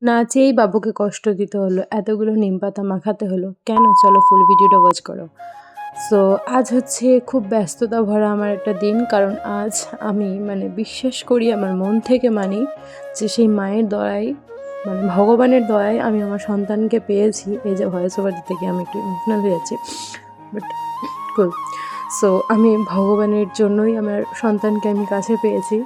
না চেয়েই বাবুকে কষ্ট দিতে হলো, এতগুলো নিমপাতা মাখাতে হলো কেন? চলো ফুল ভিডিওটা ওয়াচ করো। সো আজ হচ্ছে খুব ব্যস্ততা ভরা আমার একটা দিন, কারণ আজ আমি বিশ্বাস করি, আমার মন থেকে মানি যে সেই মায়ের দয়ায়, ভগবানের দয়ায় আমি আমার সন্তানকে পেয়েছি। এই যে ভয়েস ওভার দিতে গিয়ে আমি একটু ইমোশনাল হয়ে যাচ্ছি, বাট কুল। সো আমি ভগবানের জন্যই আমার সন্তানকে আমি কাছে পেয়েছি।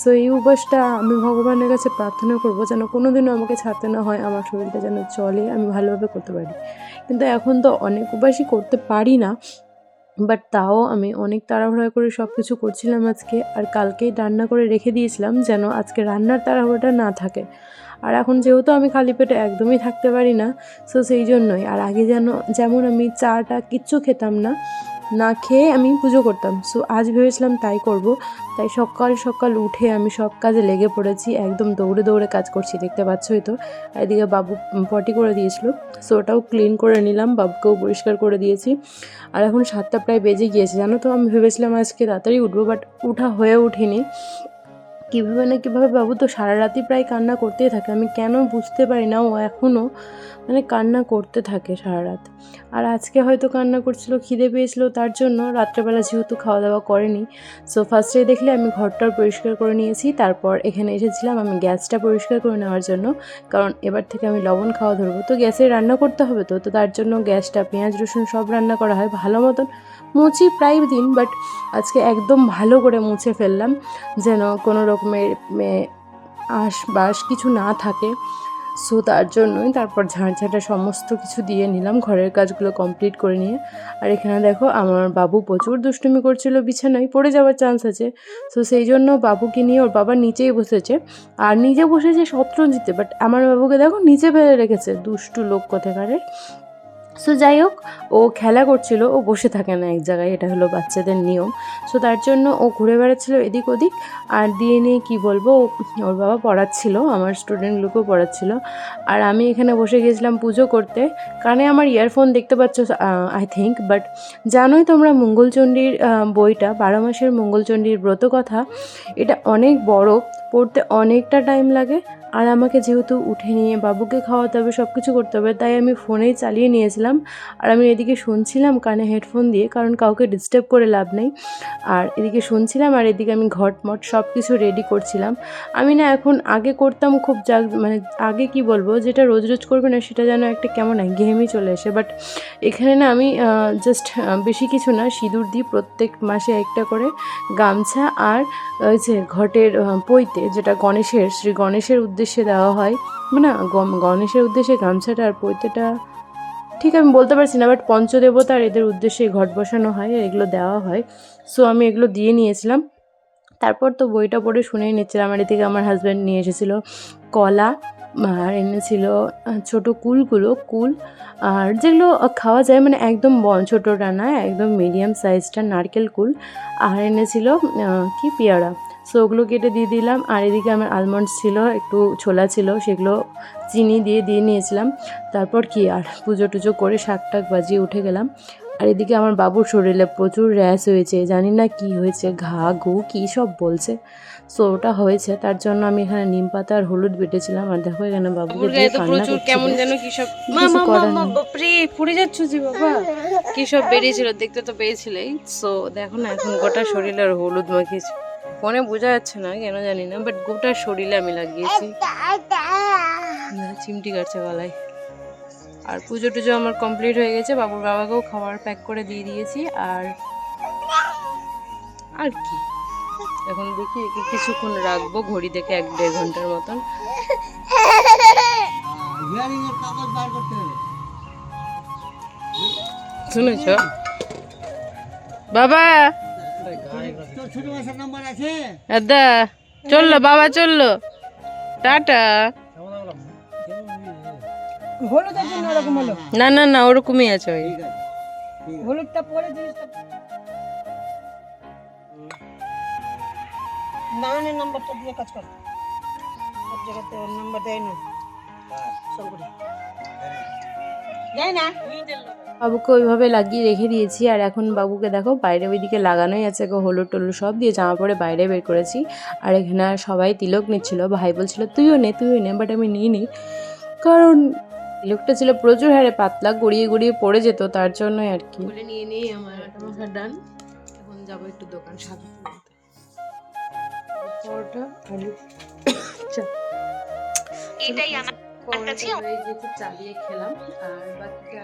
সো এই অভ্যাসটা আমি ভগবানের কাছে প্রার্থনা করবো যেন কোনো দিনও আমাকে ছাড়তে না হয়, আমার শরীরটা যেন চলে, আমি ভালোভাবে করতে পারি। কিন্তু এখন তো অনেক অভ্যাসই করতে পারি না, বাট তাও আমি অনেক তাড়াহুড়া করে সব কিছু করছিলাম আজকে, আর কালকেই রান্না করে রেখে দিয়েছিলাম যেন আজকে রান্নার তাড়াহুড়োটা না থাকে। আর এখন যেহেতু আমি খালি পেটে একদমই থাকতে পারি না, সো সেই জন্যই। আর আগে যেমন আমি চাটা কিচ্ছু খেতাম না, না খেয়ে আমি পুজো করতাম। সো আজ ভেবেছিলাম তাই করব, তাই সকাল সকাল উঠে আমি সব কাজে লেগে পড়েছি, একদম দৌড়ে দৌড়ে কাজ করছি, দেখতে পাচ্ছই তো। এদিকে বাবু পটি করে দিয়েছিল, সো ওটাও ক্লিন করে নিলাম, বাবুকেও পরিষ্কার করে দিয়েছি। আর এখন 7টা প্রায় বেজে গিয়েছে, জানো তো। আমি ভেবেছিলাম আজকে তাড়াতাড়ি উঠবো, বাট উঠা হয়ে ওঠেনি। কীভাবে না কীভাবে বাবু তো সারা রাতই প্রায় কান্না করতেই থাকে, আমি কেন বুঝতে পারি না, ও এখনও কান্না করতে থাকে সারা রাত। আর আজকে হয়তো কান্না করছিল, খিদে পেয়েছিল, তার জন্য রাত্রেবেলা যেহেতু খাওয়া দাওয়া করেনি। সো ফার্স্টে দেখলে আমি ঘরটার পরিষ্কার করে নিয়েছি, তারপর এখানে এসেছিলাম আমি গ্যাসটা পরিষ্কার করে নেওয়ার জন্য, কারণ এবার থেকে আমি লবণ খাওয়া ধরবো, তো গ্যাসে রান্না করতে হবে তো তার জন্য গ্যাসটা, পেঁয়াজ রসুন সব রান্না করা হয় ভালো মতন, মুছি প্রায় দিন, বাট আজকে একদম ভালো করে মুছে ফেললাম যেন কোনো রকমের বাস কিছু না থাকে। সো তার জন্যই তারপর ঝাঁটা সমস্ত কিছু দিয়ে নিলাম, ঘরের কাজগুলো কমপ্লিট করে নিয়ে। আর এখানে দেখো আমার বাবু প্রচুর দুষ্টুমি করছিল, বিছানায় পড়ে যাওয়ার চান্স আছে। সো সেই জন্য বাবুকে নিয়ে ওর বাবা নিচেই বসেছে, আর নিজে বসেছে শতরঞ্জিতে, বাট আমার বাবুকে দেখো নিচে ফেলে রেখেছে, দুষ্টু লোক কোথাকারের। সো যাই হোক, ও খেলা করছিল, ও বসে থাকে না এক জায়গায়, এটা হলো বাচ্চাদের নিয়ম। সো তার জন্য ও ঘুরে বেড়াচ্ছিল এদিক ওদিক, আর দিয়ে নিয়ে কী বলবো, ওর বাবা পড়াচ্ছিল, আমার স্টুডেন্টগুলোকেও পড়াচ্ছিল, আর আমি এখানে বসে গিয়েছিলাম পুজো করতে। কানে আমার ইয়ারফোন দেখতে পাচ্ছ আই থিঙ্ক, বাট জানোই তোমরা মঙ্গলচণ্ডীর বইটা, 12 মাসের মঙ্গলচণ্ডীর ব্রতকথা, এটা অনেক বড়, পড়তে অনেকটা টাইম লাগে। আর আমাকে যেহেতু উঠে নিয়ে বাবুকে খাওয়াতে হবে, সব কিছু করতে হবে, তাই আমি ফোনেই চালিয়ে নিয়েছিলাম। আর আমি এদিকে শুনছিলাম কানে হেডফোন দিয়ে, কারণ কাউকে ডিস্টার্ব করে লাভ নেই। আর এদিকে শুনছিলাম, আর এদিকে আমি ঘটমট সব কিছু রেডি করছিলাম। আমি না এখন আগে করতাম খুব আগে কি বলবো, যেটা রোজ রোজ করবে না সেটা যেন একটা কেমন একঘেয়েমি চলে আসে। বাট এখানে না আমি জাস্ট বেশি কিছু না, সিঁদুর দিই প্রত্যেক মাসে একটা করে, গামছা, আর ওই যে ঘটের পইতে, যেটা শ্রী গণেশের উদ্দেশ্যে দেওয়া হয়, গণেশের উদ্দেশ্যে গামছাটা আর পৈতেটা ঠিক আমি বলতে পারছি না, বাট পঞ্চদেবতা আর এদের উদ্দেশ্যে ঘট বসানো হয়, এগুলো দেওয়া হয়। সো আমি এগুলো দিয়ে নিয়েছিলাম, তারপর তো বইটা পড়ে শুনেই নিচ্ছিলাম। আর এদিকে আমার হাজব্যান্ড নিয়ে এসেছিলো কলা, আর এনেছিল ছোটো কুল, আর যেগুলো খাওয়া যায়, একদম ছোটোটা না, একদম মিডিয়াম সাইজটা নারকেল কুল, আর এনেছিল কি পেয়ারা। সো ওগুলো কেটে দিয়ে দিলাম। আর এদিকে আমার আলমন্ডস ছিল, একটু ছোলা ছিল, সেগুলো চিনি দিয়ে নিয়েছিলাম। তারপর কি আর পুজো টুজো করে শাক টাক বাজিয়ে উঠে গেলাম। আর এদিকে আমার বাবুর শরীরে প্রচুর র্যাশ হয়েছে, জানি না কি হয়েছে, ঘা ঘু কী সব বলছে। সো ওটা হয়েছে, তার জন্য আমি এখানে নিম পাতা আর হলুদ বেটেছিলাম। আর দেখো এখানে বাবুকে দিয়ে কান্না করছিল, কেমন যেন কি সব পুড়ে যাচ্ছ যে বাবা, কি সব বেরিয়েছিল, দেখতে তো পেয়েছিলেই। সো দেখো না, এখন গোটা শরীরে আর হলুদ মাখিয়েছি, ফোনে বোঝা যাচ্ছে না কেন জানি না, বাট গোটা শরীরে আমি লাগিয়েছি। চিমটি কাটছে গলায়। আর পুজো টুজো আমার কমপ্লিট হয়ে গেছে, বাবুর বাবাকেও খাবার প্যাক করে দিয়ে দিয়েছি। আর কি এখন দেখি একে কিছুক্ষণ রাখবো, ঘড়ি দেখে 1-1.5 ঘন্টার মতন। শুনেছ বাবা, দাদা চললো, বাবা চললো, টাটা। না না না, ওরকমই আছে, ওই হলুদটা পরে নানের নাম্বারটা দিয়ে কাজ কর, সব জায়গাতে ওর নাম্বার দেয় না, দেয় না। বাবুকে ওইভাবে লাগিয়ে রেখে দিয়েছি। আর এখন বাবুকে দেখো বাইরে ওইদিকে লাগানোই আছে, হলুদ টলুদ সব দিয়ে জামা পরে বাইরে বের করেছি। আর এখানে সবাই তিলক নিচ্ছিল, ভাই বলছিল তুইও নে, বাট আমি নিইনি, কারণ তিলকটা ছিল প্রচুর হারে পাতলা, গড়িয়ে গড়িয়ে পড়ে যেত, তার জন্যই আর কি। বলে নিয়ে নেই আমার মাখা ডান। এখন যাবো একটু দোকান সাজাতে, পরোটা আলু চা এটাই হয়ে গেছে, চা দিয়ে খেলাম। আর বাকিটা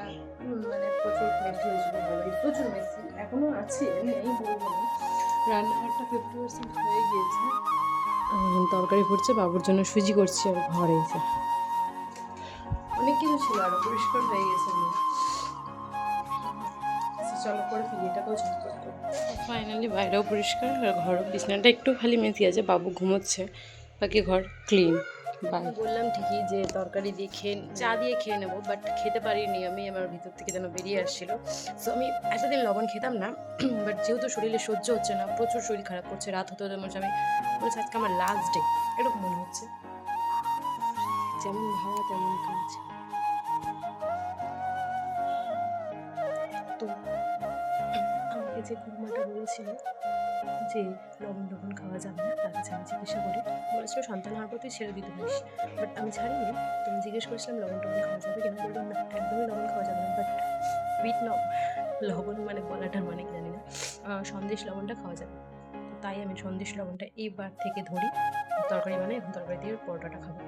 মানে প্রচুর মেসি হয়েছিল, প্রচুর মেসি এখনো আছে, নেই বলবো না। রান্নাঘরটা 50% হয়ে গিয়েছে, তরকারি ফুটছে, বাবুর জন্য সুজি করছি। আর ঘরে এসে অনেক কিছু ছিল, আরো পরিষ্কার হয়ে গেছে। চলো করে ফেলি, এটাকেও ঝটপট করে। ফাইনালি বাইরেও পরিষ্কার, আর ঘরও, বিছানাটা একটু খালি মেসি আছে, বাবু ঘুমোচ্ছে, বাকি ঘর ক্লিন। বললাম ঠিকই যে তরকারি দিয়ে চা দিয়ে খেয়ে নেবো, বাট খেতে পারিনি আমি, আমার ভিতর থেকে যেন বেরিয়ে আসছিল। সো আমি এতদিন লবণ খেতাম না, বাট যেহেতু শরীরে সহ্য হচ্ছে না, প্রচুর শরীর খারাপ করছে, রাত হতে হতে আমি বলছি আজকে আমার লাস্ট ডে, এরকম মনে হচ্ছে। যেমন ভাবা তেমন কাজ। তো আমাকে যে কুকুরমাটা বলেছিল যে লবণ খাওয়া যাবে না, তার কাছে আমি জিজ্ঞাসা করি, বলেছিল সন্তান হওয়ার পর তুই ছেড়ে দিতে পারিস, বাট আমি ছাড়িনি। তো আমি জিজ্ঞেস করেছিলাম লবণ খাওয়া যাবে কেন, বললাম না একদমই লবণ খাওয়া যাবে না, বাট বিট লবণ মানে বলাটার মানে কি জানি না, সন্দেশ লবণটা খাওয়া যাবে। তো তাই আমি সন্দেশ লবণটা এইবার থেকে ধরি, তরকারি বানাই, এখন তরকারি দিয়ে পরোটাটা খাবো।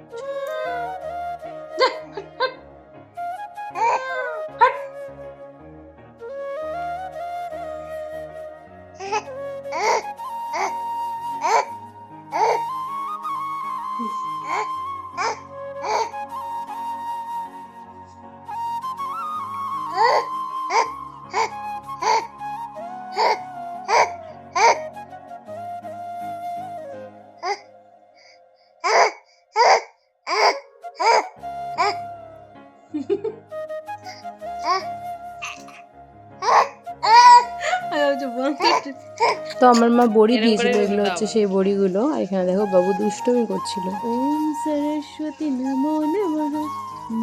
তো আমার মা বড়ি দিয়েছিল, এগুলো হচ্ছে সেই বড়িগুলো। আর এখানে দেখো বাবু দুষ্টুমি করছিল। ওম সরস্বতী নমো নমঃ,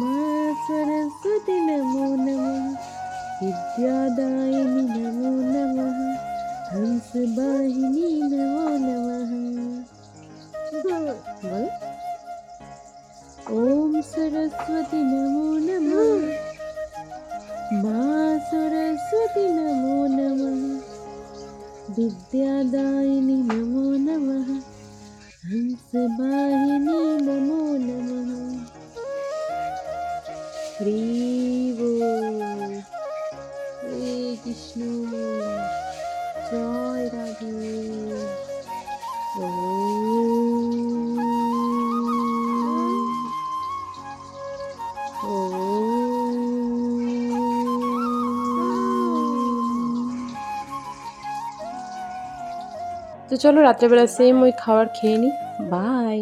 মা সরস্বতী নমো নমঃ, বিদ্যাদায়িনী নমো নমঃ, হংস বাহিনী নমো নমঃ। বল ওম সরস্বতী নমো নমঃ, মা সরস্বতী নমো নমঃ, বিদ্যাদায়িনী নমো নমঃ, হংস বাহিনী নমো নমঃ। হরি বল, হরে কৃষ্ণ, জয় রাধে। তো চলো রাত্রেবেলা সেম ওই খাবার খেয়ে নিই। বাই।